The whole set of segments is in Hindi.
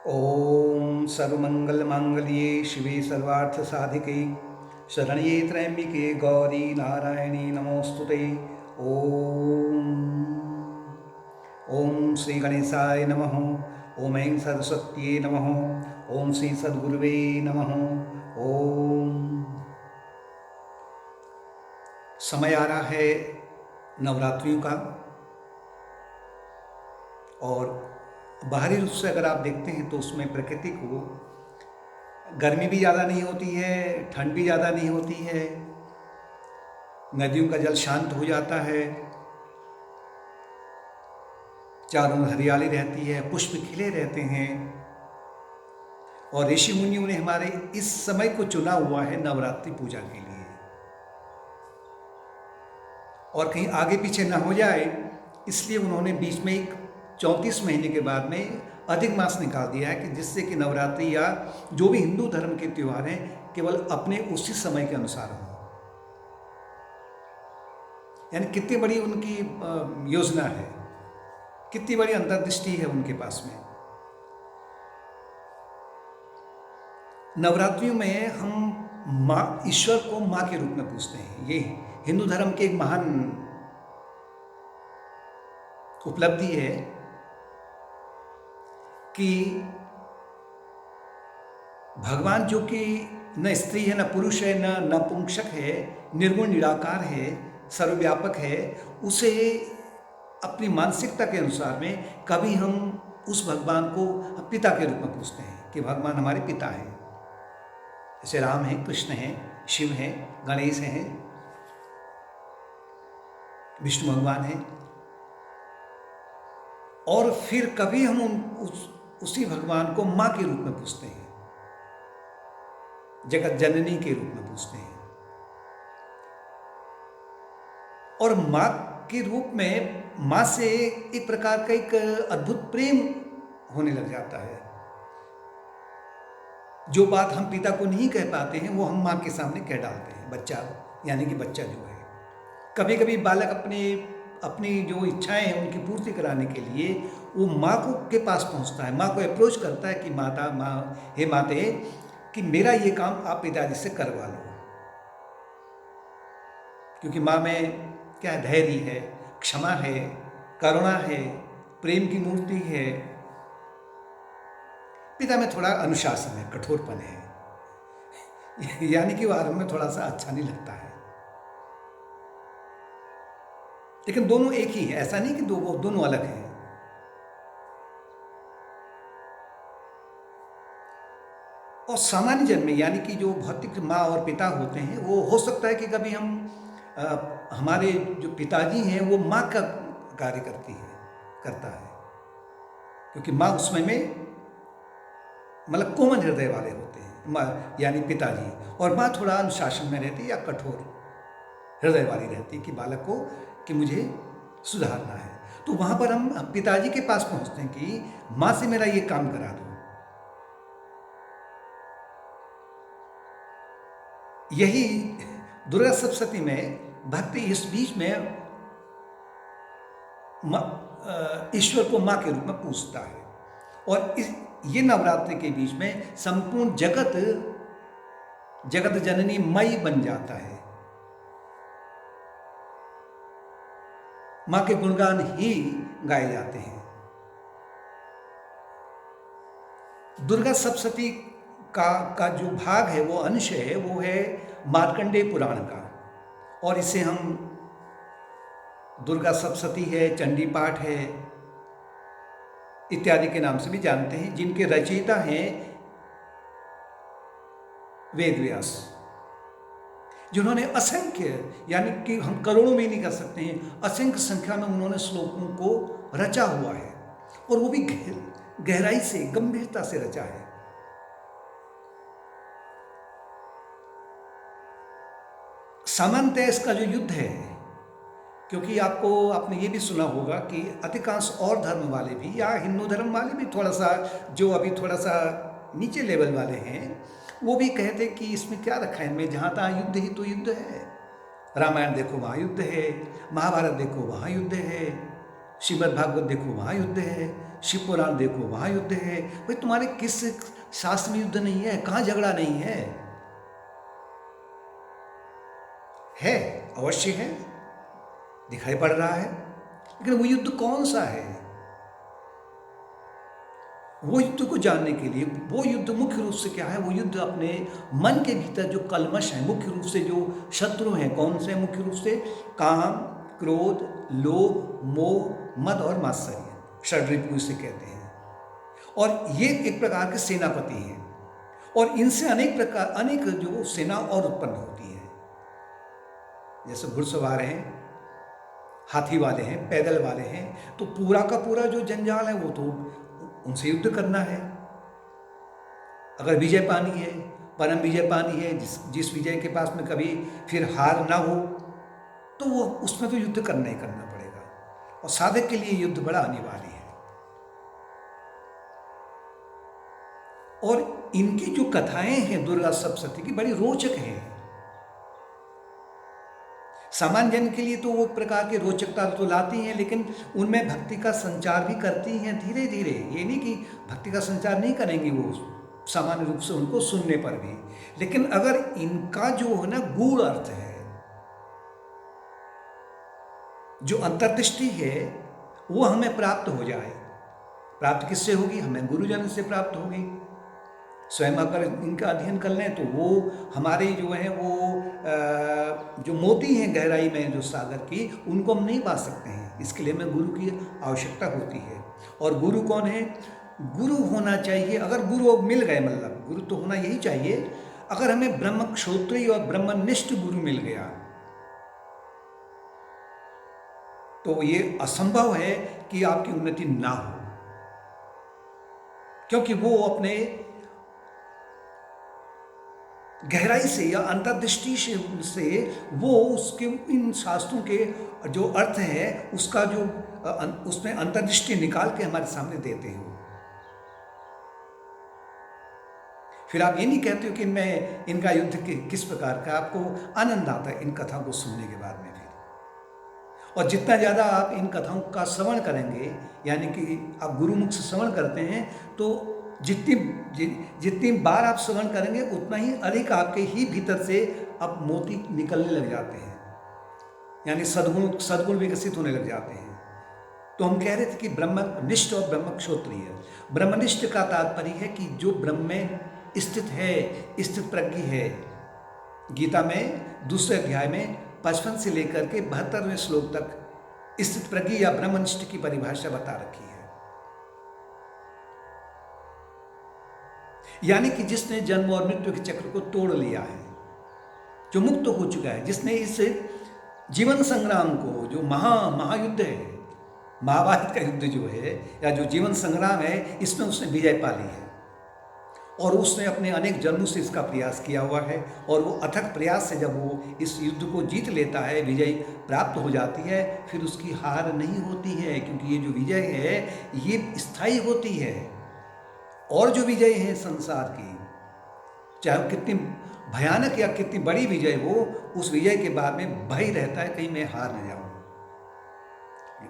ओम सर्वमंगलमांगल्ये शिवे सर्वार्थसाधिके शरण्ये त्र्यंबिके गौरी नारायणी नमोस्तुते। ओम ओम श्री गणेशाय नमः। ओम ऐं सरस्वत्यै नमः। ओम श्री सद्गुरुवे नमः। ओम। समय आ रहा है नवरात्रियों का, और बाहरी रूप से अगर आप देखते हैं तो उसमें प्रकृति को गर्मी भी ज़्यादा नहीं होती है, ठंड भी ज़्यादा नहीं होती है, नदियों का जल शांत हो जाता है, चारों ओर हरियाली रहती है, पुष्प खिले रहते हैं। और ऋषि मुनियों ने हमारे इस समय को चुना हुआ है नवरात्रि पूजा के लिए, और कहीं आगे पीछे ना हो जाए इसलिए उन्होंने बीच में एक 34 महीने के बाद में अधिक मास निकाल दिया है कि जिससे कि नवरात्रि या जो भी हिंदू धर्म के त्यौहार हैं केवल अपने उसी समय के अनुसार हों। यानी कितनी बड़ी उनकी योजना है, कितनी बड़ी अंतर्दृष्टि है उनके पास में। नवरात्रियों में हम माँ ईश्वर को माँ के रूप में पूजते हैं। ये हिंदू धर्म की एक महान उपलब्धि है कि भगवान जो कि न स्त्री है, न पुरुष है, न नपुंसक है, निर्गुण निराकार है, सर्वव्यापक है, उसे अपनी मानसिकता के अनुसार में कभी हम उस भगवान को पिता के रूप में पूछते हैं कि भगवान हमारे पिता हैं। जैसे राम हैं, कृष्ण हैं, शिव हैं, गणेश हैं, विष्णु भगवान हैं। और फिर कभी हम उसी भगवान को माँ के रूप में पूछते हैं, जगत जननी के रूप में पूछते हैं। और माँ के रूप में माँ से एक प्रकार का एक अद्भुत प्रेम होने लग जाता है। जो बात हम पिता को नहीं कह पाते हैं वो हम माँ के सामने कह डालते हैं। बच्चा यानी कि बच्चा जो है, कभी कभी बालक अपनी जो इच्छाएं हैं उनकी पूर्ति कराने के लिए वो माँ को के पास पहुँचता है, माँ को अप्रोच करता है कि हे माते, कि मेरा ये काम आप पिताजी से करवा लो। क्योंकि माँ में क्या है, धैर्य है, क्षमा है, करुणा है, प्रेम की मूर्ति है। पिता में थोड़ा अनुशासन है, कठोरपन है, यानी कि वो आरंभ में थोड़ा सा अच्छा नहीं लगता है, लेकिन दोनों एक ही है। ऐसा नहीं कि दोनों अलग हैं। और सामान्य जन्म में यानी कि जो भौतिक माँ और पिता होते हैं, वो हो सकता है कि कभी हमारे जो पिताजी हैं वो माँ का कार्य करता है, क्योंकि माँ उस समय में मतलब कोमल हृदय वाले होते हैं, माँ यानी पिताजी, और माँ थोड़ा अनुशासन में रहती है या कठोर हृदय वाली रहती है कि बालक को कि मुझे सुधारना है। तो वहाँ पर हम पिताजी के पास पहुँचते हैं कि माँ से मेरा ये काम करा दो। यही दुर्गा सप्तशती में भक्ति इस बीच में ईश्वर को माँ के रूप में पूजता है। और ये नवरात्रि के बीच में संपूर्ण जगत जननी मई बन जाता है। माँ के गुणगान ही गाए जाते हैं। दुर्गा सप्तशती का जो भाग है, वो अंश है, वो है मार्कंडेय पुराण का, और इसे हम दुर्गा सप्तशती है, चंडी पाठ है इत्यादि के नाम से भी जानते हैं, जिनके रचयिता हैं वेद व्यास, जिन्होंने असंख्य, यानी कि हम करोड़ों में नहीं कर सकते हैं, असंख्य संख्या में उन्होंने श्लोकों को रचा हुआ है, और वो भी गहराई से, गंभीरता से रचा है। सामान्यतः इसका जो युद्ध है, क्योंकि आपने ये भी सुना होगा कि अधिकांश और धर्म वाले भी या हिंदू धर्म वाले भी थोड़ा सा, जो अभी थोड़ा सा नीचे लेवल वाले हैं, वो भी कहते कि इसमें क्या रखा है, इनमें जहाँ तहाँ युद्ध ही तो युद्ध है। रामायण देखो वहाँ युद्ध है, महाभारत देखो वहाँ युद्ध है, श्रीमद् भागवत देखो वहाँ युद्ध है, शिव पुराण देखो, वहाँ युद्ध है। भाई तुम्हारे किस शास्त्र में युद्ध नहीं है? कहाँ झगड़ा नहीं है? है, अवश्य है, दिखाई पड़ रहा है, लेकिन वो युद्ध कौन सा है? वो युद्ध को जानने के लिए, वो युद्ध मुख्य रूप से क्या है? वो युद्ध अपने मन के भीतर जो कलमश है, मुख्य रूप से जो शत्रु हैं, कौन से? मुख्य रूप से काम, क्रोध, लोभ, मोह, मद और मात्सर्य, षड्रिपु इसे कहते हैं। और ये एक प्रकार के सेनापति हैं, और इनसे अनेक जो सेना और उत्पन्न होती है। जैसे घुड़सवार हैं, हाथी वाले हैं, पैदल वाले हैं, तो पूरा का पूरा जो जंजाल है वो तो उनसे युद्ध करना है। अगर विजय पानी है, परम विजय पानी है, जिस विजय के पास में कभी फिर हार ना हो, तो वो उसमें तो युद्ध करना ही करना पड़ेगा। और साधक के लिए युद्ध बड़ा अनिवार्य है। और इनकी जो कथाएं हैं दुर्गा सप्तशती की, बड़ी रोचक हैं। सामान्य जन के लिए तो वो प्रकार की रोचकता तो लाती हैं, लेकिन उनमें भक्ति का संचार भी करती हैं धीरे धीरे। ये नहीं कि भक्ति का संचार नहीं करेंगी वो सामान्य रूप से उनको सुनने पर भी, लेकिन अगर इनका जो है ना गूढ़ अर्थ है, जो अंतर्दृष्टि है, वो हमें प्राप्त हो जाए। प्राप्त किससे होगी? हमें गुरुजन से प्राप्त होगी। स्वयं अगर इनका अध्ययन कर लें तो वो हमारे जो है वो जो मोती हैं गहराई में जो सागर की, उनको हम नहीं पा सकते हैं। इसके लिए हमें गुरु की आवश्यकता होती है। और गुरु कौन है? गुरु होना चाहिए। अगर गुरु मिल गए, मतलब गुरु तो होना यही चाहिए। अगर हमें ब्रह्म क्षोत्रिय और ब्रह्मनिष्ठ गुरु मिल गया तो ये असंभव है कि आपकी उन्नति ना हो, क्योंकि वो अपने गहराई से या अंतर्दृष्टि से वो उसके इन शास्त्रों के जो अर्थ है उसका जो उसमें अंतर्दृष्टि निकाल के हमारे सामने देते हो। फिर आप ये नहीं कहते हो कि मैं इनका युद्ध किस प्रकार का, आपको आनंद आता है इन कथाओं को सुनने के बाद में फिर। और जितना ज़्यादा आप इन कथाओं का श्रवण करेंगे, यानी कि आप गुरुमुख से श्रवण करते हैं, तो जितनी बार आप श्रवण करेंगे उतना ही अधिक आपके ही भीतर से अब मोती निकलने लग जाते हैं, यानी सद्गुण विकसित होने लग जाते हैं। तो हम कह रहे थे कि ब्रह्मनिष्ठ और ब्रह्मक्षोत्रिय। ब्रह्मनिष्ठ का तात्पर्य है कि जो ब्रह्म में स्थित है, स्थित प्रज्ञ है। गीता में दूसरे अध्याय में 55 से लेकर के 72वें श्लोक तक स्थित प्रज्ञ या ब्रह्मनिष्ठ की परिभाषा बता रखी है। यानी कि जिसने जन्म और मृत्यु के चक्र को तोड़ लिया है, जो मुक्त हो चुका है, जिसने इस जीवन संग्राम को, जो महायुद्ध है, महाभारत का युद्ध जो है या जो जीवन संग्राम है, इसमें उसने विजय पा ली है। और उसने अपने अनेक जन्मों से इसका प्रयास किया हुआ है। और वो अथक प्रयास से जब वो इस युद्ध को जीत लेता है, विजय प्राप्त हो जाती है, फिर उसकी हार नहीं होती है, क्योंकि ये जो विजय है ये स्थायी होती है। और जो विजय है संसार की, चाहे कितनी भयानक या कितनी बड़ी विजय हो, उस विजय के बाद में भय रहता है कहीं मैं हार न जाऊं।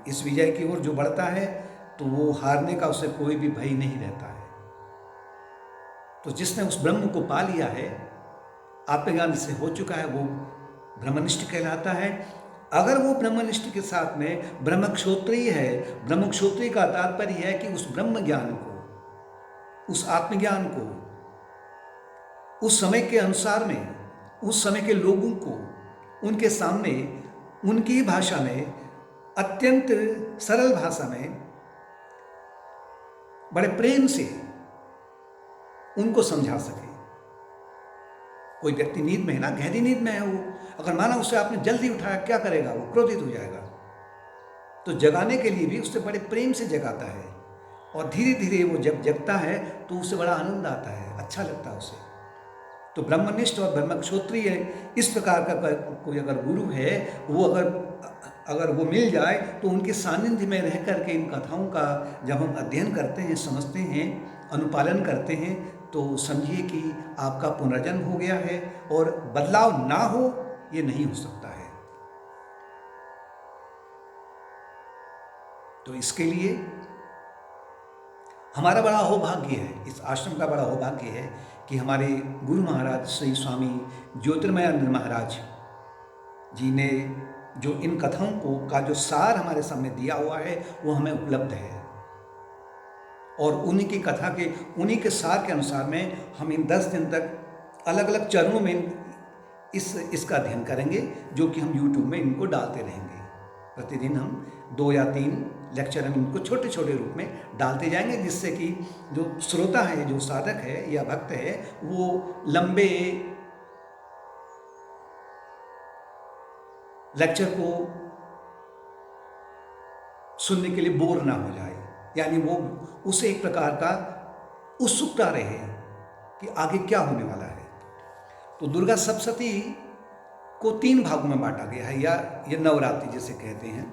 इस विजय की ओर जो बढ़ता है तो वो हारने का उसे कोई भी भय नहीं रहता है। तो जिसने उस ब्रह्म को पा लिया है, आत्मज्ञान से हो चुका है, वो ब्रह्मनिष्ठ कहलाता है। अगर वो ब्रह्मनिष्ठ के साथ में ब्रह्मक्षोत्रिय है, ब्रह्मक्षोत्रिय का तात्पर्य है कि उस ब्रह्म ज्ञान को, उस आत्मज्ञान को उस समय के अनुसार में, उस समय के लोगों को, उनके सामने उनकी भाषा में, अत्यंत सरल भाषा में, बड़े प्रेम से उनको समझा सके। कोई व्यक्ति नींद में है ना, गहरी नींद में है वो, अगर माना उसे आपने जल्दी उठाया, क्या करेगा? वो क्रोधित हो जाएगा। तो जगाने के लिए भी उससे बड़े प्रेम से जगाता है, और धीरे धीरे वो जब जगता है तो उसे बड़ा आनंद आता है, अच्छा लगता है उसे। तो ब्रह्मनिष्ठ और ब्रह्मक्षोत्रिय इस प्रकार का कोई अगर गुरु है, वो अगर वो मिल जाए तो उनके सानिध्य में रह करके इन कथाओं का जब हम अध्ययन करते हैं, समझते हैं, अनुपालन करते हैं, तो समझिए कि आपका पुनर्जन्म हो गया है। और बदलाव ना हो ये नहीं हो सकता है। तो इसके लिए हमारा बड़ा अहोभाग्य है, इस आश्रम का बड़ा अहोभाग्य है कि हमारे गुरु महाराज श्री स्वामी ज्योतिर्मयानंद महाराज जी ने जो इन कथाओं को का जो सार हमारे सामने दिया हुआ है वो हमें उपलब्ध है, और उन्हीं की कथा के उन्हीं के सार के अनुसार में हम इन 10 दिन तक अलग अलग चरणों में इसका अध्ययन करेंगे, जो कि हम YouTube में इनको डालते रहेंगे। प्रतिदिन हम 2 या 3 लेक्चर हम इनको छोटे छोटे रूप में डालते जाएंगे, जिससे कि जो श्रोता है, जो साधक है या भक्त है, वो लंबे लेक्चर को सुनने के लिए बोर ना हो जाए, यानी वो उसे एक प्रकार का उत्सुकता रहे कि आगे क्या होने वाला है। तो दुर्गा सप्तशती को 3 भागों में बांटा गया है, या ये नवरात्रि जिसे कहते हैं।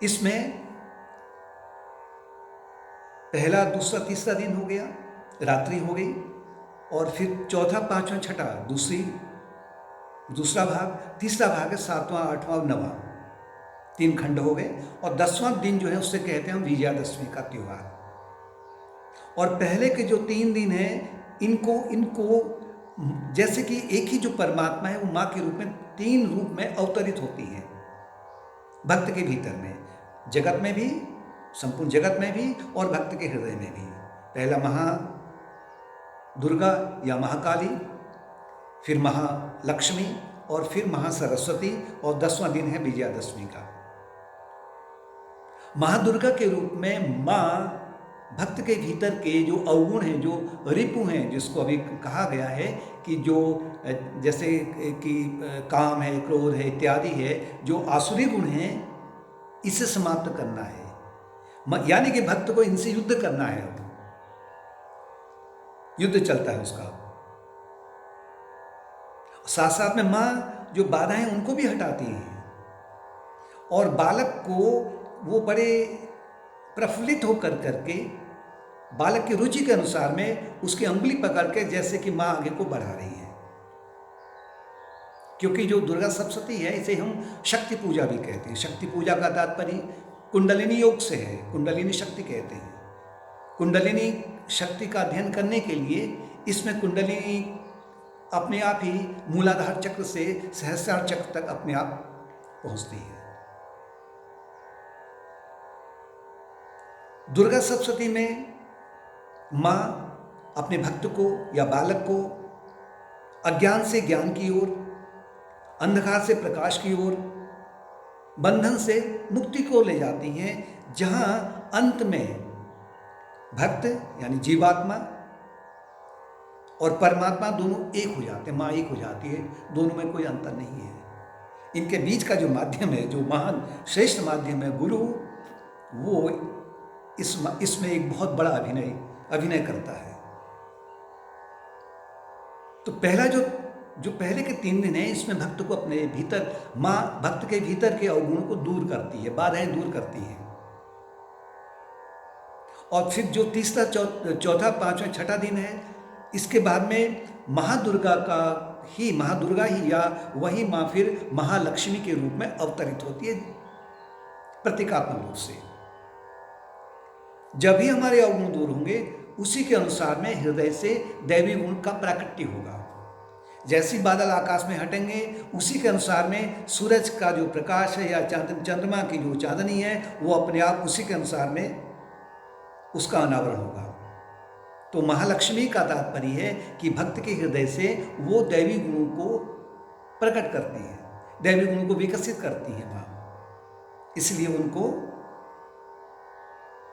इसमें पहला, दूसरा, तीसरा दिन हो गया, रात्रि हो गई, और फिर चौथा, पांचवा, छठा दूसरा भाग, तीसरा भाग है 7वां, 8वां और 9वां, 3 खंड हो गए। और 10वां दिन जो है उससे कहते हैं विजयादशमी का त्योहार। और पहले के जो 3 दिन हैं इनको जैसे कि एक ही जो परमात्मा है वो माँ के रूप में 3 रूप में अवतरित होती है भक्त के भीतर में, जगत में भी, संपूर्ण जगत में भी, और भक्त के हृदय में भी। पहला महा दुर्गा या महाकाली, फिर महालक्ष्मी, और फिर महासरस्वती, और 10वां दिन है विजयादशमी का। महादुर्गा के रूप में माँ भक्त के भीतर के जो अवगुण हैं, जो रिपु हैं, जिसको अभी कहा गया है कि जो जैसे कि काम है, क्रोध है इत्यादि है, जो आसुरी गुण हैं, इसे समाप्त करना है, यानी कि भक्त को इनसे युद्ध करना है। युद्ध चलता है उसका। साथ साथ में माँ जो बाधाएं उनको भी हटाती हैं, और बालक को वो बड़े प्रफुल्लित होकर करके बालक की रुचि के अनुसार में उसकी अंगुली पकड़ के जैसे कि माँ आगे को बढ़ा रही है। क्योंकि जो दुर्गा सप्तशती है इसे हम शक्ति पूजा भी कहते हैं। शक्ति पूजा का तात्पर्य कुंडलिनी योग से है, कुंडलिनी शक्ति कहते हैं। कुंडलिनी शक्ति का अध्ययन करने के लिए इसमें कुंडलिनी अपने आप ही मूलाधार चक्र से सहस्रार चक्र तक अपने आप पहुंचती है। दुर्गा सप्तशती में माँ अपने भक्त को या बालक को अज्ञान से ज्ञान की ओर, अंधकार से प्रकाश की ओर, बंधन से मुक्ति को ले जाती हैं, जहाँ अंत में भक्त यानी जीवात्मा और परमात्मा दोनों एक हो जाते हैं, माँ एक हो जाती है, दोनों में कोई अंतर नहीं है। इनके बीच का जो माध्यम है, जो महान श्रेष्ठ माध्यम है गुरु, वो इसमें एक बहुत बड़ा अभिनय करता है। तो पहला जो पहले के 3 दिन है, इसमें भक्त को अपने भीतर, माँ भक्त के भीतर के अवगुणों को दूर करती है, बाधाएं दूर करती है। और फिर जो तीसरा, चौथा, पांचवा, छठा दिन है, इसके बाद में महादुर्गा ही या वही माँ फिर महालक्ष्मी के रूप में अवतरित होती है प्रतीकात्मक रूप से। जब भी हमारे अवगुण दूर होंगे, उसी के अनुसार में हृदय से दैवी गुण का प्राकट्य होगा। जैसी बादल आकाश में हटेंगे, उसी के अनुसार में सूरज का जो प्रकाश है या चंद्रमा की जो चांदनी है, वो अपने आप उसी के अनुसार में उसका अनावरण होगा। तो महालक्ष्मी का तात्पर्य है कि भक्त के हृदय से वो दैवी गुणों को प्रकट करती है, दैवी गुणों को विकसित करती है माँ। इसलिए उनको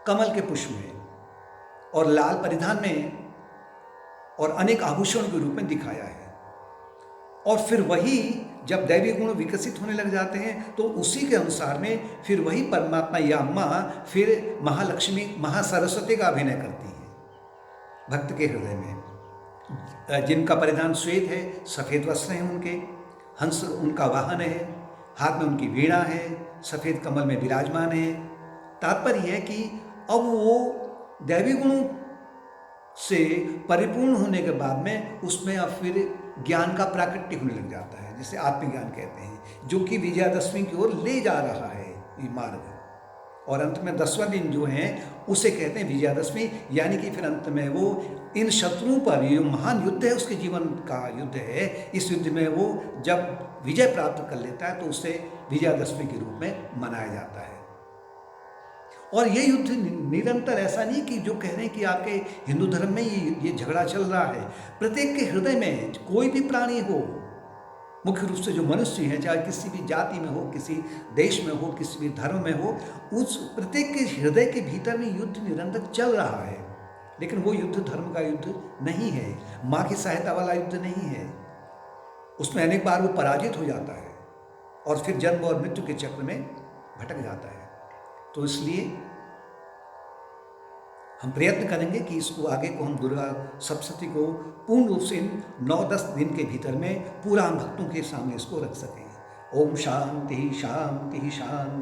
कमल के पुष्प में और लाल परिधान में और अनेक आभूषण के रूप में दिखाया है। और फिर वही जब दैवी गुण विकसित होने लग जाते हैं, तो उसी के अनुसार में फिर वही परमात्मा या माँ फिर महालक्ष्मी, महासरस्वती का अभिनय करती है भक्त के हृदय में। जिनका परिधान श्वेत है, सफ़ेद वस्त्र हैं उनके, हंस उनका वाहन है, हाथ में उनकी वीणा है, सफ़ेद कमल में विराजमान है। तात्पर्य है कि अब वो दैवी गुणों से परिपूर्ण होने के बाद में उसमें अब फिर ज्ञान का प्राकट्य होने लग जाता है, जिसे आत्मज्ञान कहते हैं, जो कि विजयादशमी की ओर ले जा रहा है ये मार्ग। और अंत में 10वां दिन जो है उसे कहते हैं विजयादशमी, यानी कि फिर अंत में वो इन शत्रुओं पर, ये महान युद्ध है उसके जीवन का युद्ध है, इस युद्ध में वो जब विजय प्राप्त कर लेता है तो उसे विजयादशमी के रूप में मनाया जाता है। और ये युद्ध निरंतर, ऐसा नहीं कि जो कह रहे हैं कि आपके हिंदू धर्म में ये झगड़ा चल रहा है, प्रत्येक के हृदय में कोई भी प्राणी हो, मुख्य रूप से जो मनुष्य है, चाहे किसी भी जाति में हो, किसी देश में हो, किसी भी धर्म में हो, उस प्रत्येक के हृदय के भीतर में युद्ध निरंतर चल रहा है। लेकिन वो युद्ध धर्म का युद्ध नहीं है, माँ की सहायता वाला युद्ध नहीं है। उसमें अनेक बार वो पराजित हो जाता है और फिर जन्म और मृत्यु के चक्र में भटक जाता है। तो इसलिए हम प्रयत्न करेंगे कि इसको आगे को हम दुर्गा सप्तशती को पूर्ण रूप से 9-10 दिन के भीतर में पूरा हम भक्तों के सामने इसको रख सकें। ओम शांति शांति शांति।